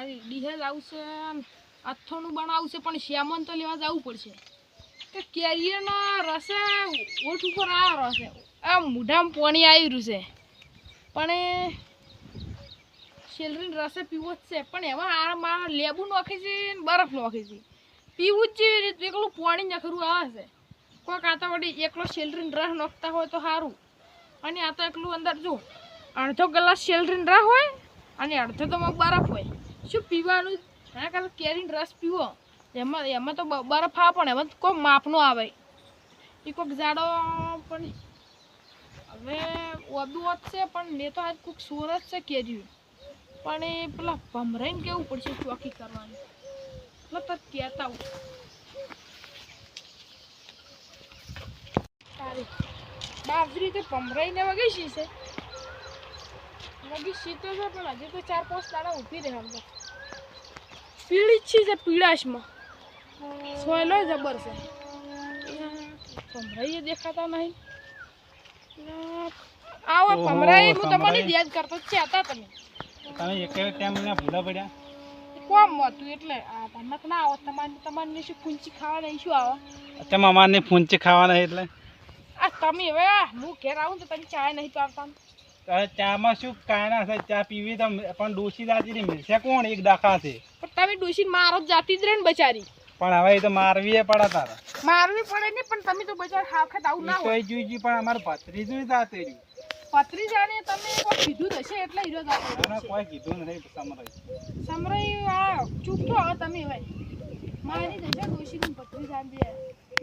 મારી ડીહે જ આવશે અથોનું બનાવશે પણ શ્યામન તો લેવા જવું પડશે કે કેરીના રસે ઓઠ ઉપર આ રસે આ મોઢામાં પાણી આવી રહ્યું છે પણ શેલરીન રસે પીવો જ છે પણ એમાં આ મારા લેબુ નાખે છે ને બરફ નાખે છે પીવું જ જેવી રીતે એકલું પાણી નખરું આવે છે કોઈક આ તો વળી એકલો શેલરીન રસ નાખતા હોય તો સારું અને આ તો એકલું અંદર જો અડધો ગ્લાસ શેલરીન રસ હોય અને અડધો તો બરફ હોય શું પીવાનું એના કરતાં કેરીનો રસ પીવો એમાં તો બરફ આવે પણ એમાં કોઈ માપનો આવે એ કોઈક જાડો પણ હવે વધુ વધશે પણ મેં તો આજ કોઈક સોર જ છે કેરી પણ એ પેલા ભમરાઈને કેવું પડશે ચોકી કરવાની એટલે તો કહેતા હું સારી બાજરી તો ભમરાઈને વગી શી છે વગી શીતો છે પણ હજી તો 4-5 દાડા ઊભી રહે અંદર પીળી જ છે પીળાશમાં સોયલો જબર છે ભમરાઈ દેખાતા નહીં આવો ભમરાઈ હું તમને યાદ કરતો છે હતા તમે એક ટાઈમ મને ભૂલા પડ્યા કોમ હતું એટલે આ ભમક ના આવો તમારે શું ફૂંચી ખાવા નહીં શું આવે તમે અમારને ફૂંચી ખાવાના એટલે આ તમે હવે હું ઘેર આવું તો તમે ચા નહીં પાવતા ચામાં શું કાયના છે ચા પીવી તો પણ ડોસી દાદી મિલશે કોણ એક દાખા છે પણ તમે ડોસી મારો જાતી જ રહે ને બચારી પણ હવે એ તો મારવી પડે તારા મારવી પડે ને પણ તમે તો બચાર હાવખત આવું ના હોય જોઈ પણ અમારું ભત્રીજું જાતે રહ્યું પત્રી જાણે તમે કોઈ કીધું હશે એટલે હીરો જાતો કોઈ કીધું નહીં સમરાઈ આ ચૂપ તો હવે તમે હવે મારી જશે ડોસી ની પત્રી જાણતી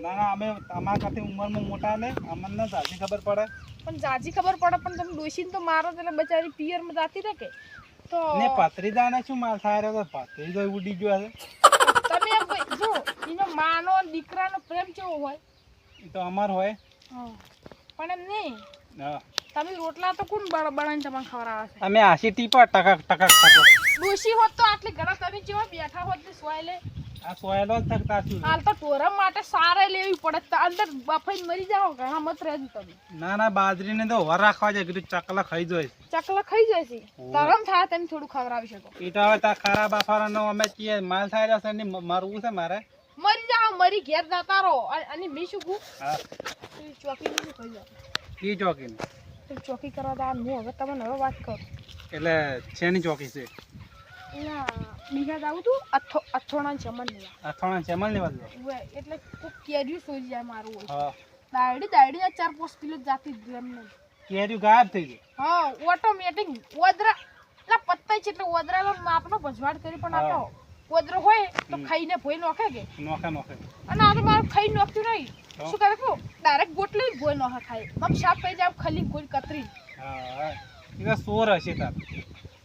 ના અમે અમારા કરતી ઉંમરમાં મોટા ને અમને સાચી ખબર પડે પણ જાજી ખબર પડે પણ તમે ડોસીને તો મારો એટલે બચારી પિયરમાં જાતી રહે કે તો ને પત્રીદાને શું માલ થાય રહ્યો પત્રીજો ઉડી ગયો છે તમે જો એનો માનો દીકરાનો પ્રેમ કેવો હોય એ તો અમાર હોય પણ એમ નહીં હા તમે રોટલા તો કોણ બનાવીને તમને ખવડાવે છે અમે આશી ટીપા ટકક ડોસી હોત તો આટલી ઘણા તમે જેવા બેઠા હોત ને સોય લે આ સોયલો જ થકતા છું હાલ તો ટોરમ માટે સારે લેવી પડે તો અંદર બફાઈને મરી જાઓ ઘણા મત રહેજો તમે ના બાજરીને તો વર રાખવા જાય કીધું ચકલા ખાઈ જોઈશ ચકલા ખાઈ જાય છે ગરમ થાય તમે થોડું ખવડાવી શકો એ તો હવે તા ખારા બાફારાનો અમે ચીએ માલ થાય રહ્યો છે ને મરવું છે મારે મરી જાઓ મરી ઘેર જતા રહો અને મેં શું કહું હા ચોકી નહીં ખાઈ જાઓ કી ચોકીને ચોકી કરવા દા હું હવે તમને હવે વાત કરું એટલે શેની ચોકી છે ના બીજા જાવું તું અથોણા જમણ લેવા અથાણા ચમલ લેવા દો એટલે કોઈ કેરી સોજી જાય મારું હોય હા દાયડી 4-5 કિલો જાતી જ એમને કેર્યું ગાયબ થઈ ગયું હા ઓટોમેટિક ઓદરા એટલે પત્તા છે એટલે ઓદરાનો માપનો ભજવાડ કરી પણ આ તો ઓદરો હોય તો ખાઈને ભોય નોખે કે નોખે અને આ તો મારું ખાઈ નોખ્યું નહીં શું કરે કો ડાયરેક્ટ ગોટલી ભોય નોખે ખાય આમ સાફ થઈ જાય ખલી ગોલ કતરી હા એ સોર હશે તાર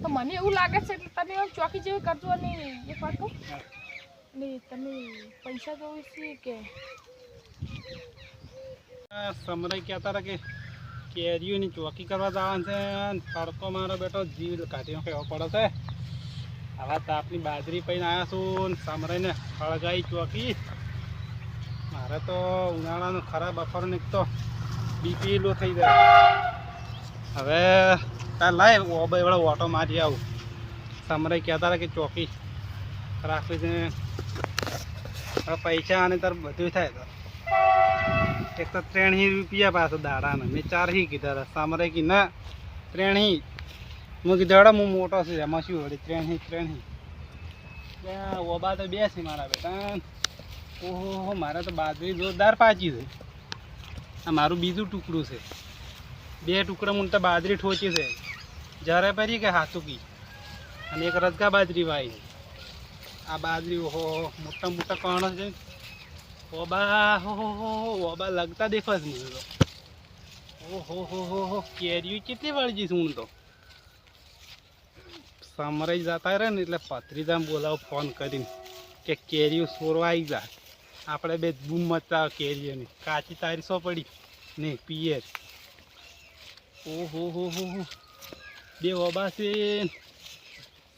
તો મને એવું લાગે છે એટલે તમે એમ ચોકી જેવી કરજો અને એક વાત કહું ને તમે પૈસા જોઈ છે કે સમરાઈ કહેતા હતા કે કેરીઓની ચોકી કરવા જવાનું છે તડકો મારો બેટો જીવ કાઢીનો કહેવો પડે છે હવે તો આપણી બાજરી પૈને આવ્યા છું સમરાઈને હળગાઈ ચોકી મારે તો ઉનાળાનો ખરાબ બફારો નીકળતો બીપી લો થઈ જાય હવે તાર લાય એવડો ઓટો મારી આવું સમરાઈ કહેતા હતા કે ચોકી રાખવી છે હવે પૈસા અને તાર બધું થાય તો એક તો 3 રૂપિયા પાછો દાડાને મેં 4 કીધા સામરાઈ કી ના 3 હું કીધું હું મોટો છું એમાં શું વળી 3 ઓબા તો 2 છે મારા બેટા ઓહો મારે તો બાજરી જોરદાર પાચી છે આ મારું બીજું ટુકડું છે 2 ટુકડા મને તો બાજરી ઠોચી છે જ્યારે પરી કે હાથુકી અને એક રજગા બાજરી વાઈ આ બાજરી ઓહો મોટા મોટા કણો છે ઓબા ઓબા લગતા દેખો છે મને તો ઓહો કેરીઓ કેટલી વળજી છું હું તો સમરાઈ જતા રહે ને એટલે પત્રીજામ બોલાવો ફોન કરીને કે કેરીઓ સોરવા આવી જાય આપણે બે બૂમ મચતા કેરીઓની કાચી તારી સો પડી નહીં પિયર ઓહો બે ઓબા છે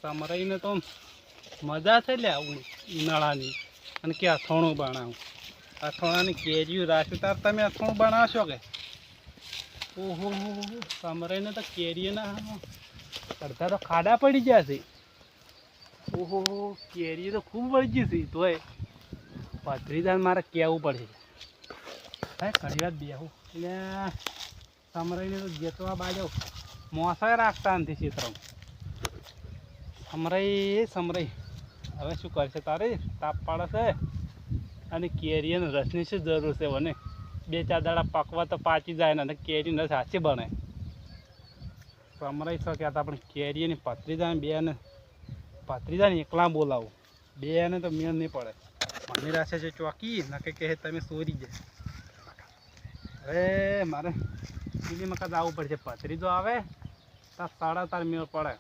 સમરાઈને તો મજા છે લે આવું ઉનાળાની અને કે અથાણું બનાવું અથાણાની કેરીઓ રાખ્યું તાર તમે અથાણું બનાવશો કે ઓહો સમરાઈને તો કેરીઓના અડધા તો ખાડા પડી ગયા છે ઓહો કેરી તો ખૂબ વળી ગઈ છે તોય ભત્રીજાને મારે કહેવું પડશે હે ઘણી વાર બેહું એટલે સમરાઈને તો જેતવા બાજુ મોસાય રાખતા નથી ક્ષેત્રમાં સમરાઈ હવે શું કરશે તારે તાપ પાડે છે અને કેરી અને રસની શું જરૂર છે મને 2-4 દાડા પકવા તો પાચી જાય ને અને કેરીનો રસ સાચી બને સમરાઈ તો કહેતા પણ કેરી અને ભત્રીજાને એકલા બોલાવું બેને તો મેળ નહીં પડે મમ્મી રાશે છે ચોકી નકે કહે તમે સોરી જાય હવે મારે બીજી વખત આવવું પડશે ભત્રીજો આવે તાર તાર મેળ પડે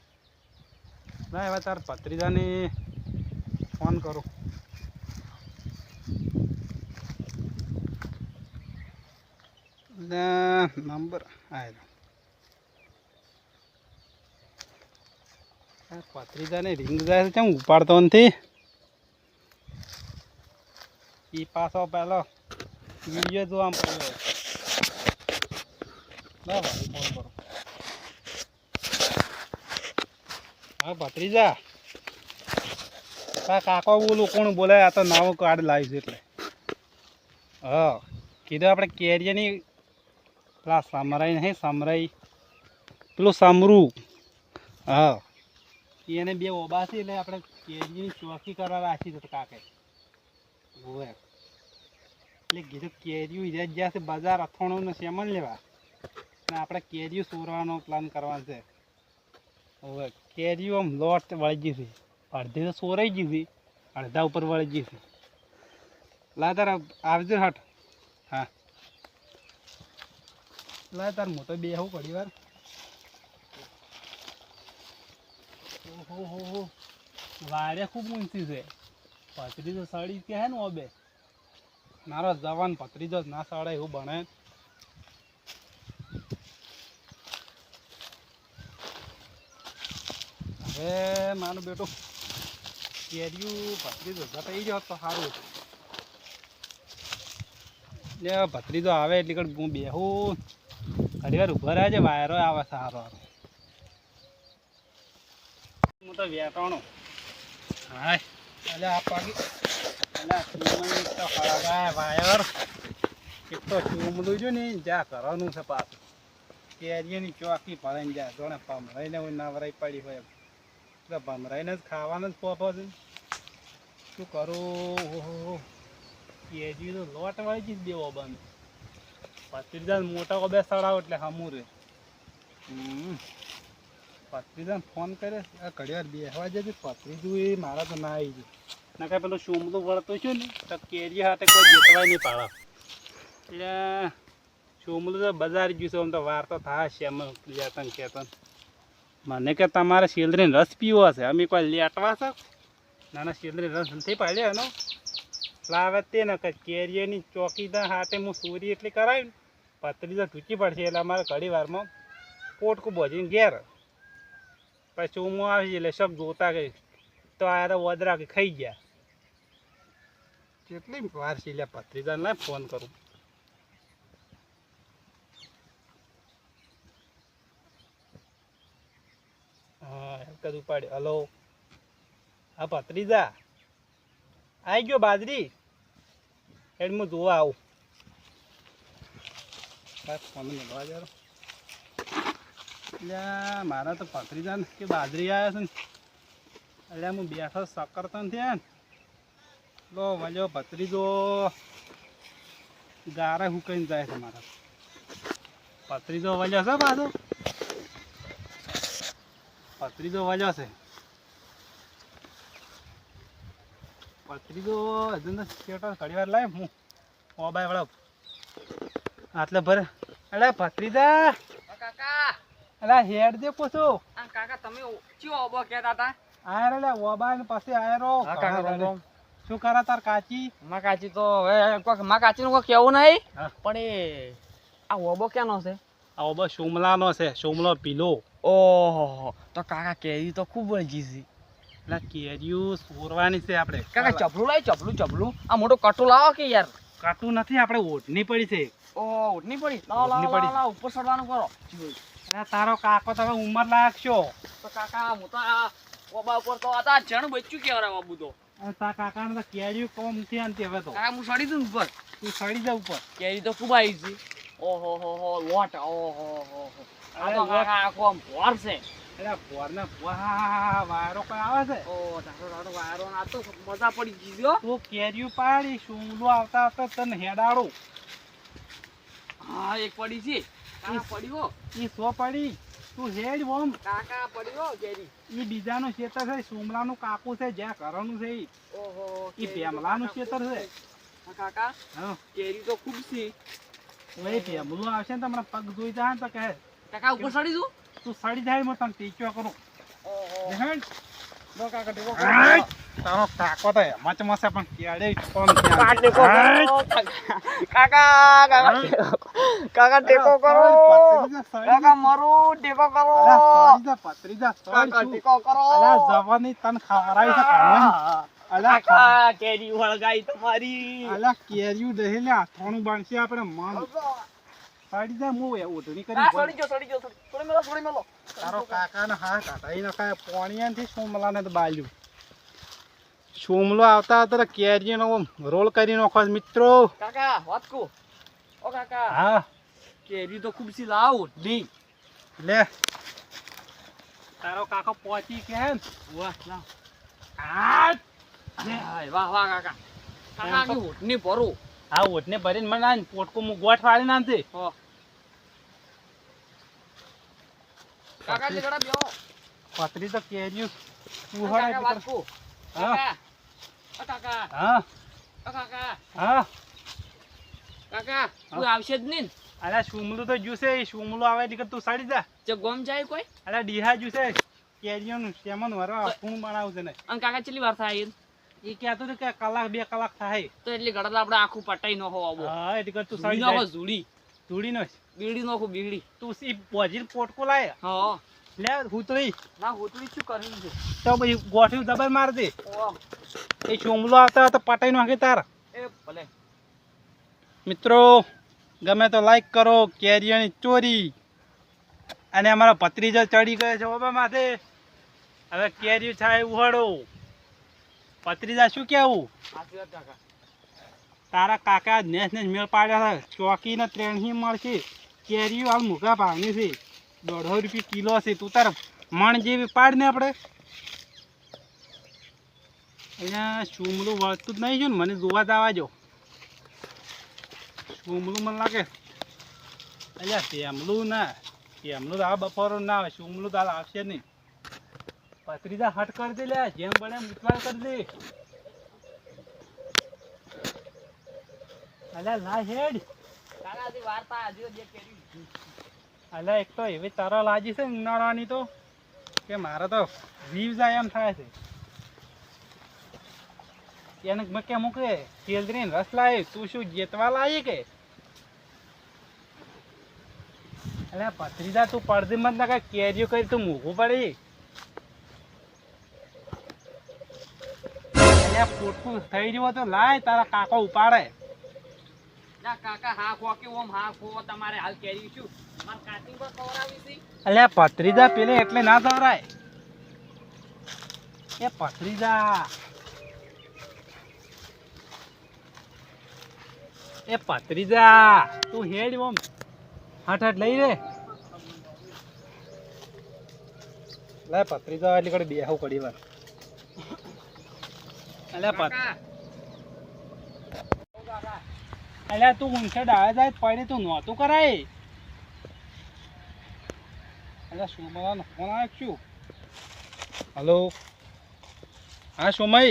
ના હવે તાર ભત્રીજાને ફોન કરું નંબર આવ્યો ભત્રીજાને રિંગ જાય છે કેમ ઉપાડતો નથી એ પાછો પેલો વિડીયો જોવા પડ્યો ના ભાઈ ફોન કરો હા ભત્રીજા કાકો બોલું કોણ બોલે આ તો નાવો કાર્ડ લાવીશ એટલે હા કીધું આપણે કેરીની પેલા સમરાઈ નહીં સમરાઈ પેલું સમરું હા એને 2 ઓબા છે એટલે આપણે કેરીની ચોકી કરવા રાખી દો કાકે હોવે એટલે કીધું કેરીઓ ઈજા જ્યાં છે બજાર અથાણું સેમન લેવા ને આપણે કેરીઓ સોરવાનો પ્લાન કરવાનો છે હવે કેરીઓ આમ લોટ વળી ગઈ છે અડધી તો સોરાઈ ગઈ છે અડધા ઉપર વળી ગઈ છે લા તાર આવજો હટ હા લા તાર હું તો બેહું ઘડી વાર ઓહો વારે ખૂબ ઊંચી છે ભત્રીજો સળી કે હે ને ઓબે મારો જવાન ભત્રીજો જ ના સળે એવું બને હવે મારું બેટું કેરીયું ભત્રીજો જતા જાવ તો સારું એટલે ભત્રીજો આવે એટલે કણ હું બેહું ઘણી વાર ઉભા રહે છે વાયરો આવે સારો હું તો વેટાણો હા એટલે આ પાકી એટલે વાયર એક તો ચૂમલું જો ને જ્યાં કરવાનું છે પાછું કેરીની ચોકી ભરાઈને જાય જોણે ભમરાઈને હોય નવરાઈ પડી હોય એટલે ભમરાઈને જ ખાવાનો જ પોપો છે શું કરું ઓહો કેરી તો લોટ વાળી જ દેવો બંધ ભત્રીજાને મોટા ઓબે સડાવો એટલે હમું રે ભત્રીજાને ફોન કરે ઘડી વાર બેસવા જતી ભત્રીજું એ મારા તો ના આવી જાય ના કાંઈ પેલું સુમલું વળતું છું ને તો કેરી હાથે કોઈ જેતવાય નહીં પાડે એટલે સુમલું તો બજાર ગયું છે આમ તો વાર તો થાય છે એમ લેતન ખેતન મને કે તમારે શેલરીનો રસ પીવો હશે અમે કોઈ લેટવા છે નાના શેલરી રસ નથી પાડ્યો એનો લાવે તે ને કે કેરીની ચોકીદાર હાથે હું સોરી એટલી કરાવી ને ભત્રીજો ઢૂંચી પડશે એટલે અમારે ઘડી વારમાં પોટકું બોજીને ઘેર પછી હું આવી એટલે સબ જોતા ગઈ તો આ તો વદરા કે ખાઈ ગયા કેટલી વાર છે એટલે ભત્રીજાને લાય ફોન કરું હા કદું પાડ્યો હલો હા ભત્રીજા આવી ગયો બાજરી એટલે હું જોવા આવું ફોન મળવા જરો એટલે મારા તો ભત્રીજાને કે બાજરી આવ્યા છે ને એટલે હું બેઠો સકરતો નથી ને લો વલ્યો ભત્રીજો ગારે હુકાઈને જાય છે મારા ભત્રીજો વલ્યો છે પાછો ભત્રીજો વલ્યો છે ભત્રીજો હજુ તો શેટર ઘડી વાર લાય હું મોબાઈલ વળાવ આટલે ભરે અરે ભત્રીજા કાકા અરે હેડ દે પૂછું કાકા તમે ચિયો ઓબો કહેતા હતા આયરો લે ઓબા ને પછી આયરો શું કરે તાર કાચી માં કાચી તો હવે માં કાચી નું કોઈ કેવું નહીં હા. પણ એ આ ઓબો ક્યાંનો છે આ ઓબો સોમલાનો છે સોમલો પીલો ઓહો તો કાકા કેરી તો ખૂબ વળગી છે એટલે કેરીયું સોરવાની છે આપણે કાકા ચપલું લાય ચપલું આ મોટો કટુ લાવો કે યાર કાટું નથી આપણે ઓઢની પડી છે ઓહ ઉઠની પડી લાવો ઉઠની પડી. લાવો ઉપર ચડવાનું કરો અરે તારો કાકો તમે ઉંમર લાયક છો તો કાકા હું તો આ ઓબા ઉપર તો આ જણ બચ્યું કેવરા બાબુ તો અને તારા કાકાને તો કેરીઓ કોમ થયા ને તે હવે તો કાકા હું સડી દઉં ઉપર તું સડી જા ઉપર કેરી તો ખૂબ આવી છે ઓહો હો હો લોટ ઓહો હો આ તો અરે કાકા આખો આમ ભોર છે અરે પોરને વાહ વાયરો કોઈ આવે છે ઓ ટાટો વાયરો આ તો મજા પડી ગઈ હો તું કેરીઓ પાડી સુમલો આવતા આવતા તને હેડાડો હા એક પડી છે કાકા પડી હો ઈ સો પડી તું હેડ બોમ કાકા પડી હો કેરી ઈ બીજાનું ખેતર છે સુમલાનું કાકુ છે જ્યાં ઘરનું છે ઈ ઓહો ઈ ભેમલાનું ખેતર છે કાકા હા કેરી તો ખૂબ છે ઓય ભેમલું આવશે ને તમને પગ ધોઈ જાય ને તો કહે કાકા ઉપર સડી દઉં તું સડી જાય હું તને ટીચ્યો કરું ઓહો હેડ નો કાકા ટેકો હાય! તારો કાકો તો એમાં જ મસે પણ કેડે કોમ કાકા ટેકો હાય! કાકા કાકા ટેકો કરો કાકા મારું ટેકો કરો પત્રીજા કાકા ટેકો કરો જવાની તને ખવરાવી છે કાઢવાની. અલા કાકા કેરી વળગાઈ તમારી અલા કેરીયું દહી લે થોડું બનશે આપણે મન સાડી જાય હું એ ઓઢણી કરી સડી મેલો તારો કાકાને હા કાઢાઈ નખાય પોણિયાથી સોમલાને તો બાલ્યું સોમલો આવતા હતા કેરીનો રોલ કરી નાખો મિત્રો કાકા વાતકુ ઓ કાકા હા કેરી તો ખૂબ સી લાવ ડી લે તારો કાકો પહોંચી કે હે વાહ લાવ આ હાય વાહ વાહ કાકા કાકા કે ઉઠની ભરો હા ઓઢને ભરીને મને આ પોટકો મુ ગોઠ વાળી નાખજે હો કાકા જે ગડા બેહો પતરી તો કેરીયું તું કાકા હળે વાતકુ હા કાકા ઓ કાકા હા ઓ કાકા હા કાકા તું આવશે જ નહીં અલા સુમલું તો જ્યુસે સુમલું આવે એટલે તું સાડી જા જે ગોમ જાય કોઈ અલા ડીહા જ્યુસે કેરીઓનું સેમન વરવા પૂણ બનાવું છે ને અને કાકા કેટલી વાર થાય એ કહેતો હતો કે કલાક 2 કલાક થાય તો એટલી ગડા આપણે આખું પટાઈ નો હો આવો હા એટલે તું સાડી સાડી નો જા ઝૂડી ધૂળી નો બીડી નો બીડી તું સી બોજીલ પોટકો લાય હા લે હુતળી ના હોતડી શું કર્યું છે તો પછી ગોઠવી દબાઈ માર દે ઓ એ સુમલો આવતા તો પટાઈ નાખે તાર એ ભલે મિત્રો ગમે તો લાઈક કરો કેરીઓની ચોરી અને અમારા ભત્રીજો ચડી ગયો છે ઓબા માથે હવે કેરીઓ થાય ઉહાડો ભત્રીજા શું કેવું આશીર્વાદ કાકા તારા કાકા નેસ નેસ મેળ પાડ્યા છે ચોકીને 3 મળશે કેરીઓ હાલ મૂઘા ભાવની છે 150 રૂપિયા કિલો છે તું તાર મણ જેવી પાડ ને આપણે અહીંયા સુમલું વળતું જ નહીં જો ને મને જોવા જ આવવા જો સુમલું મને લાગે અલ્યા શેમલું ના શેમલું તો આ બપોરો ના આવે સુમલું તો હાલ આવશે નહીં પત્રીજા હટ કરી દે લે જેમ બને એમ ઉતવાળ કરી દે અલ્યા લા હેડ કાકા હજી વાર્તા હજી જે કેરી અલ્યા એક તો એવી તરલ લાજી છે ને ઉનાળાની તો કે મારે તો જીવ જાય એમ થાય છે એને મેં કેમ મૂકે કેલરીને રસ લાવી તું શું જેતવા લાવી કે અલ્યા ભત્રીજા તું પડદી મત ના કઈ કેરીઓ કરી તું મૂકવું પડી અલ્યા પોટકું થઈ રહ્યું તો લાય તારા કાકો ઉપાડે ના કાકા હા ખો કે ઓમ હા ખો તમારે હાલ કેરી શું માર કાટિંગ પર ખવડાવી છે અલ્યા ભત્રીજા પેલે એટલે ના દવરાય એ ભત્રીજા એ ભત્રીજા તું હેડ ઓમ હટ હટ લઈ રે લે ભત્રીજા એટલે કડે બેહવું પડી વાર અલ્યા કાકા અલ્યા તું ઊંચે ડાળે જાય પડે તું નહોતું કરાય અલ્યા સોમલાનો ફોન આવ્યો શું હલો હા સોમય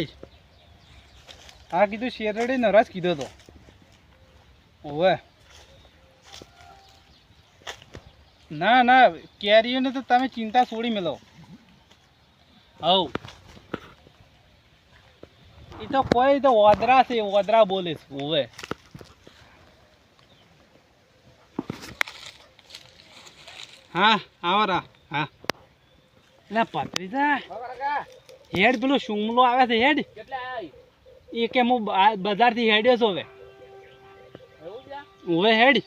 હા કીધું શેરડી નરસ કીધો તો ઓવે ના ના કેરીઓને તો તમે ચિંતા છોડી મેલો હવ એ તો કોઈ તો ઓદરા છે ઓદરા બોલે છે ઓવે હા આવરા હા એટલે ભત્રીજા કાકા હેડ પેલો સુમલો આવે છે હેડ કેટલા આવી એ કે હું બજારથી હેડ્યો છું હવે એવું છે ઓવે હેડ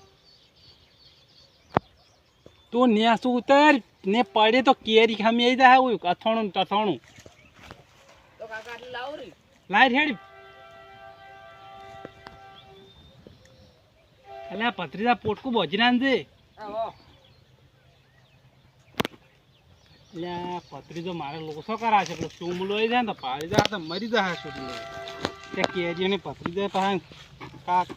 તું નેસું ઉતર ને પડે તો કેરી ખામી આવી જાય હોય અથાણું તથાણું કાકા આટલી લાવો રે લાઈટ હેડી એટલે પથરીજા પોટકું બોજી નાખજે આવો એટલે પથરીજો મારે લોસો કરા છે પેલો સુમલો આવી જાય ને તો પાડી જાય તો મરી જાય સુમલો તે કેરીઓની પથરીજા પાસે કાક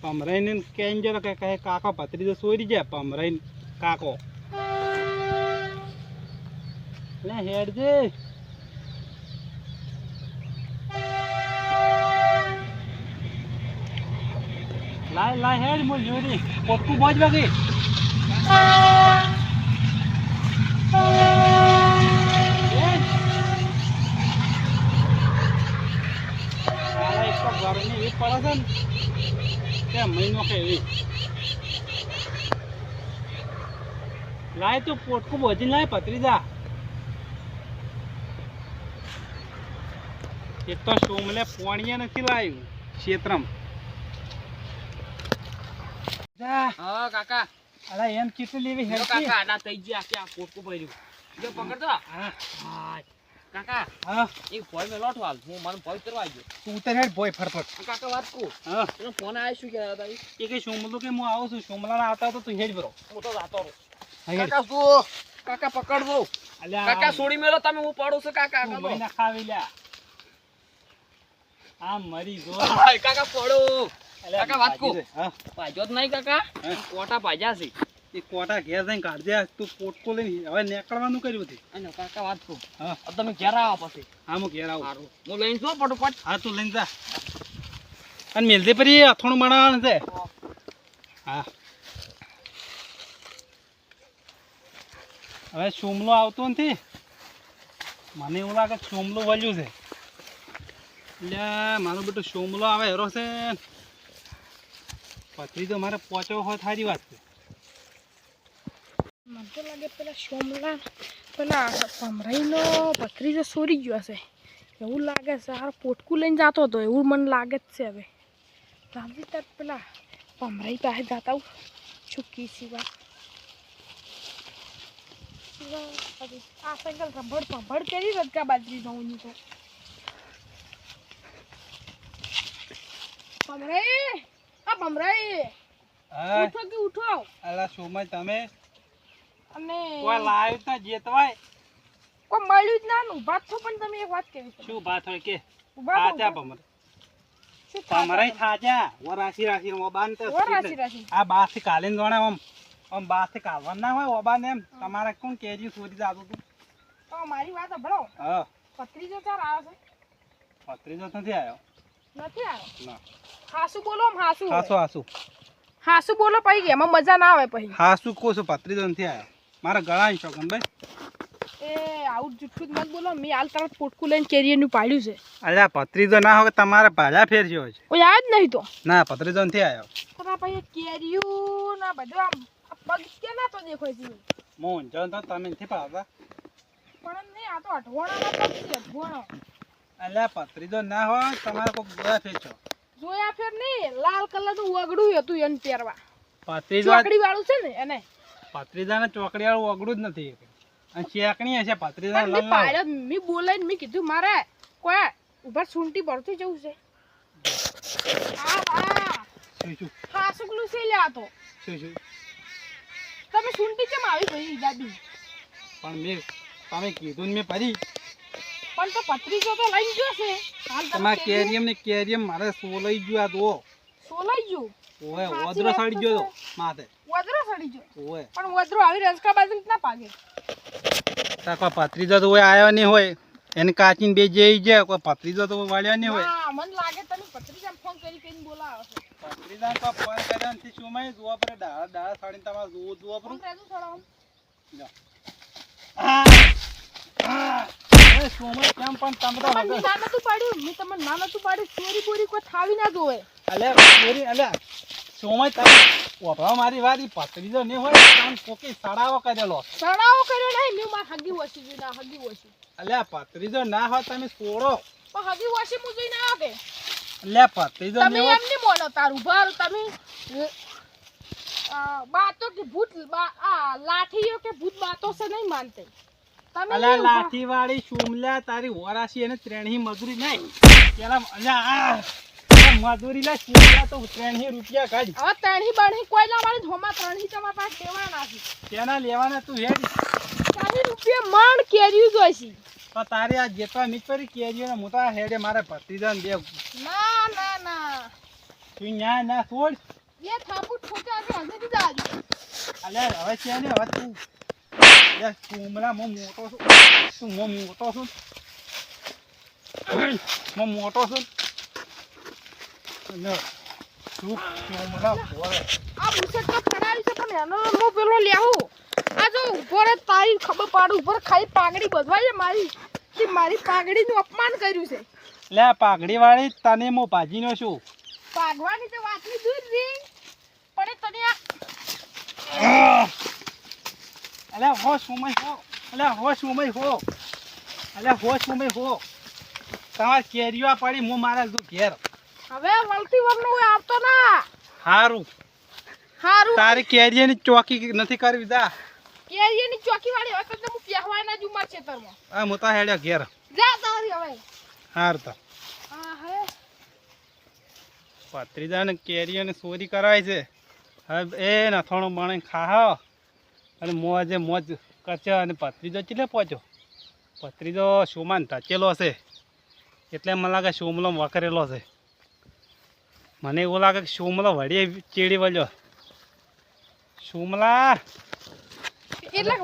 પમરાઈને કેમ જો કે કહે કાકો પથરીજો સોરી જાય પમરાઈને કાકો એટલે હેડ જે લાય લાય હેડ મોલ જોરી પોટકું બોજ વાગી ગરમી એવી પડે છે ને કે મહિનો કે એવી લાય તું પોટકું બોજીને લાય પતરીજા એક તો સોમલે પોણીએ નથી લાવ્યું ક્ષેત્રમ જા હા કાકા અલા એમ ચીટલી લેવી જો હેડ કાકા આડા થઈ ગયા કે આ પોટકું ભર્યું જો પકડતો હા હા કાકા હા એક ભોય મેં લોટ હાલ હું મને ભોય કરવા આવ્યો તું ઉતર હેડ ભોય ફટફટ કાકા વાત કહું હા એનો ફોન આવ્યો શું કહેતા હતા એ કઈ સોમલું કે હું આવું છું સોમલાના આવતા તો તું હેડ બરો હું તો જાતો રહું હેડ કાકા શું કાકા પકડ દો અલ્યા કાકા છોડી મેલો તમે હું પડું છું કાકા તું કાકા મહિના ખાવી લ્યા આ મરી જો કાકા પડો અલ્યા કાકા વાત કહું. હા ભાજ્યો જ નહીં કાકા હે? કોટા ભાજ્યા છે એ કોટા ઘેર જઈને કાઢજે તું પોટકો લઈને હવે નીકળવાનું કર્યું છે અને કાકા વાત કહું હા હવે તમે ઘેર આવો પછી હા હું ઘેર આવું સારું હું લઈને જો ફટોફટ હા તું લઈને જા અને મેલજે પરી અથોણું બનાવવાનું છે હા હવે સોમલો આવતો નથી મને એવું લાગે કે સોમલો વળ્યું છે એટલે મારો બેટો સોમલો આવે હેરો છે પથરી તો મારે પહોંચવો હોય સારી વાત છે મને તો લાગે પેલા સોમલા પેલા ભમરાઈનો ભત્રીજો સોરી ગયો હશે એવું લાગે છે હાર પોટકું લઈને જતો હતો એવું મને લાગે જ છે હવે રામજી તાર પેલા ભમરાઈ પાસે જતા હું ચૂકી સિવા આ સાયકલ રંભડ કરી રજકા બાજરી જવું તો ભમરાઈ આ ભમરાઈ હા ઉઠો કે ઉઠો અલા સોમય તમે અને કોઈ લાવ્યું તો જેતવાય કોઈ મળ્યું જ ના ને ઊભા જ છો પણ તમે એક વાત કેવી છે શું વાત હોય કે ઊભા થાચા થો, ભમર શું થાચા ભમરાઈ તમે? થાચા ઓ રાશી રાશી ઓબાન તો ઓ રાશી રાશી. આ બાથી કાલીન જોણે આમ બાથી કાલવાન ના હોય ઓબાન એમ તમારે કોણ કેરી સોરી જાતું તું તો મારી વાત સાંભળો હા પત્રીજો ચાર આવે છે પત્રીજો નથી આવ્યો નથી આવ્યો ના હાસુ બોલો આમ હાસુ હોય. હાસુ હાસુ હાસુ બોલો પછી એમાં મજા ના આવે પછી હાસુ કહું છું પત્રીજો નથી આવ્યો મારા ગળા શોખન ભાઈ એ આવું જુઠ્ઠું જ મત બોલો મેં હાલ તરત પોટકું લઈને કેરીનું પાડ્યું છે અલ્યા પત્રીજો ના હોય તમારે ભાલા ફેરજો છે કોઈ આવ્યો જ નહીં તો ના પત્રીજો નથી આવ્યો તારા પછી કેરીયું ના બધું આમ આ પગ કે ના તો દેખાય છે હું ઊંઝો તો તમે નથી પાડતા પણ નહીં આ તો અઠવાણાના પગ છે અઠવાણો અલ્યા પત્રીજો ના હોય તમારે કોઈ ગોળા ફેરજો જોયા ફેર નહીં લાલ કલરનું વગડું હતું એને પહેરવા પત્રીજો ચોકડી વાળું છે ને એને પત્રીજાને ચોકડી વાળું ઓગળું જ નથી અને ચેકણી હશે પત્રીજા પણ મેં પાડ્યો મેં બોલાઈને મેં કીધું મારે કોઈ ઉપર સૂંટી ભરતું જવું છે હા શું હા સુકલું છે લ્યા તો શું તમે સૂંટી કેમ આવી ભાઈ દાદી પણ મેં તમે કીધું ને મેં પરી પણ તો પત્રીસો તો લઈ ગયો છે હાલ તમારા કેરિયમ મારે સોલાઈ ગયું આ તો સોલાઈ ગયું ઓય સાચી ઓદરો વાત સડી તો ગયો છે. માથે વદરો સડી ગયો ઓય પણ વદરો આવી રસકા બાજુ ના પાગે કોઈ પત્રીજો તો હોય આવ્યો નહીં હોય એને કાચીને બે જઈ જાય કોઈ પત્રીજો તો વાળ્યા નહીં હોય હા મને લાગે તમે પત્રીજાને ફોન કરીને બોલાવો છો પત્રીજા તો ફોન કર્યો નથી શું મેં જોવા પડે ડાળા સાડીને તમારે જોવા ફોન પડે કરેલું છોડો સોમય કેમ પણ તમે તો તમને ના નતું પાડ્યું મેં તમને ના નતું પાડ્યું ચોરી બોરી કોઈ થાવી ના જોવે અલે ચોરી અલે સોમય તમે ઓભળો મારી વારી પત્રીજો નહીં હોય તમે કોકી સડાવો કરેલો સડાવો કર્યો નહીં મેં માર હગી વસી જોઈ ના હગી વસી અલ્યા પત્રીજો ના હોય તમે છોડો પણ હગી વસી હું જોઈને આવ્યો કે અલ્યા પત્રીજો તમે નહીં હોય એમ નહીં મોનો તારું ભાર તમે બાતો કે ભૂત આ લાઠીઓ કે ભૂત બાતો से नहीं मानते તમે અલ્યા લાઠીવાળી સુમલા તારી વરાસી અને ત્રેણી મજૂરી નહીં પેલા અલ્યા આ મજૂરી લે સુમલા તો 3 રૂપિયા કાઢ હવે ત્રણહી બણહી કોઈ ના મારી ધોમાં ત્રણહી તમારા પાસે દેવાના નથી તેના લેવાના તું હેડ 40 રૂપિયા મણ કેરીયું જોઈશે તો તારે આ જેટવા નીકળી કેરીઓ ને મોટા હેડે મારે ભત્રીજાને દે ના ના ના તું ન્યા ના છોડ એ થાપુ ઠોકા કે હજી દીધા આજુ અલ્યા હવે છે ને હવે તું લે સુમલા મો મોટો છું તું મો મોટો છું મો મોટો છું ને તું સુમલા બોલે આ બુસટ તો ફડાવી છે પણ એનો મો પેલો લેહું આ જો ઉપર તારી ખબર પાડું ઉપર ખાઈ પાઘડી બધવાય મારી કે મારી પાઘડીનું અપમાન કર્યું છે લે પાઘડી વાળી તને મો ભાજીનો છું પાઘવાની તો વાતની દૂર રહી પણ એ તને અલ્યા હો સુમય હો અલ્યા હો સુમય હો અલ્યા હો સુમય હો તમાર કેરીઓ પડી હું મારા તું ઘેર હવે વળતી વરનો કોઈ આવતો ના હારું હારું તારી કેરીઓની ચોકી નથી કરવી જા કેરીની ચોકી વાળી હવે તો હું પહેવાના જુમાર ખેતરમાં આ મોટા હેડ્યા ઘેર જા તારી હવે હાર તો આ હે પત્રીજાને કેરીઓને ચોરી કરાય છે હવે એ નથોણું બને ખાહો અને મોજે મોજ કરશે અને પત્રીજો ચીલે પહોંચ્યો પત્રીજો સોમાન ધચેલો છે એટલે મને લાગે સોમલો વકરેલો છે મને એવું લાગે કે સોમલો વળી ચીડી વળ્યો સોમલા એટલે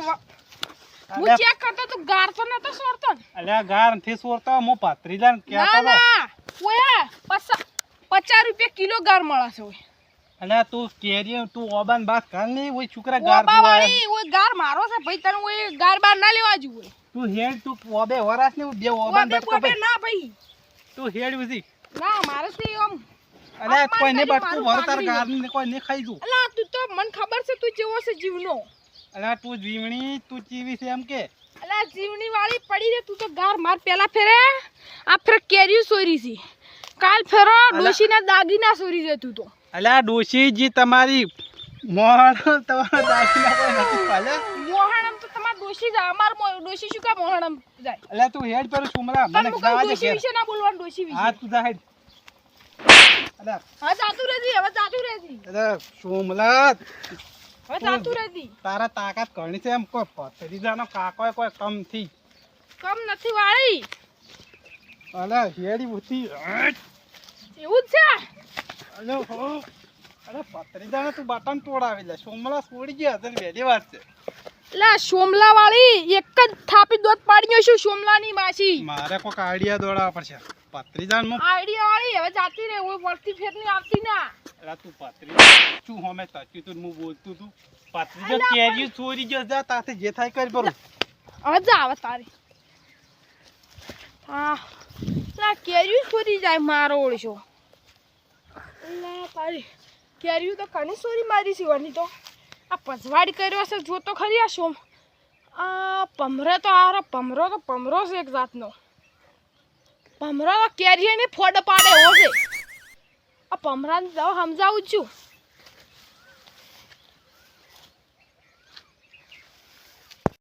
હું ચેક કરતો તો ગાર તો નતો સોરતો ને અલ્યા ગાર નથી સોરતો હું પત્રીજાને ના કહેતો ના ઓયા 50 રૂપિયા કિલો ગાર મળે છે ઓય અલ્યા તું કેરી તું ઓબાન બાત કર નહીં ઓય છોકરા ગાર ઓબા વાળી ઓય ગાર મારો છે ભાઈ તને ઓય ગાર બાર ના લેવા જુએ તું હેડ તું ઓબે વરાસ ને બે ઓબાન ઓબે બટકો ઓબે ભાઈ ના ભાઈ તું હેડ ઉસી ના મારે થી આમ અલ્યા અપમાન કોઈ ને કરી બટકું મારું વરતાર પાઘડી ગાર ને કોઈ ને ખાઈ જુ અલા તું તો મને ખબર છે તું જેવો છે જીવનો અલ્યા તું જીવણી તું ચીવી છે એમ કે અલા જીવની વાળી પડી રે તું તો ગાર માર પેલા ફેરે આ ફેર કેરી સોરી છે કાલ ફેરો ડોશીના દાગીના સોરી છે તું તો અલ્યા ડોશીજી તમારી મોહણ તમારા દાખલા કોઈ નથી પાલે મોહણમ તો તમાર ડોશી જાય અમાર ડોશી શું કા મોહણમ જાય અલ્યા તું હેડ પર સુમરા પણ મને હું જવા દે ડોશી ઘેર વિશે ના બોલવાનું ડોશી વિશે હા તું જા હેડ અલ્યા હવે જાતું રહેજી હવે જાતું રહેજી અલ્યા સુમલા હવે જાતું રહેજી તારા તાકાત ઘણી છે એમ કોઈ પત્રીજાનો કાકો કોઈ કમ થી કમ નથી વાળી અલ્યા હેડી ઉઠી એવું જ છે અલ્યા હો અલ્યા પત્રીજાને તું બટન તોડાવી લે સોમલા છોડી ગયા તને વહેલી વાત છે લા સોમલા વાળી એક જ થાપી દોત પાડ્યો છું સોમલાની માસી મારે કોઈક આઈડિયા દોડાવવા પડશે પત્રીજાન માં આઈડિયા વાળી હવે જાતી રે ઓય વળતી ફેરની આવતી ના અલ્યા તું પત્રીજા શું હોમે તચ્યું તું હું બોલતું તું પત્રીજો અલ્યા કેરી ચોરી ગયો જા તાતે જે થાય કરી બરું હવે જા હવે તારી હા લા કેરીયું સોરી જાય મારો ઓળશો લા તારી કેરીયું તો કની સોરી મારી છે વની તો આ પજવાડી કર્યો છે જો તો ખરી આ સોમ આ પમરે તો આરો પમરો છે એક જાતનો પમરો તો કેરીને ફોડ પાડે એવો છે આ પમરાને જાવ સમજાવું છું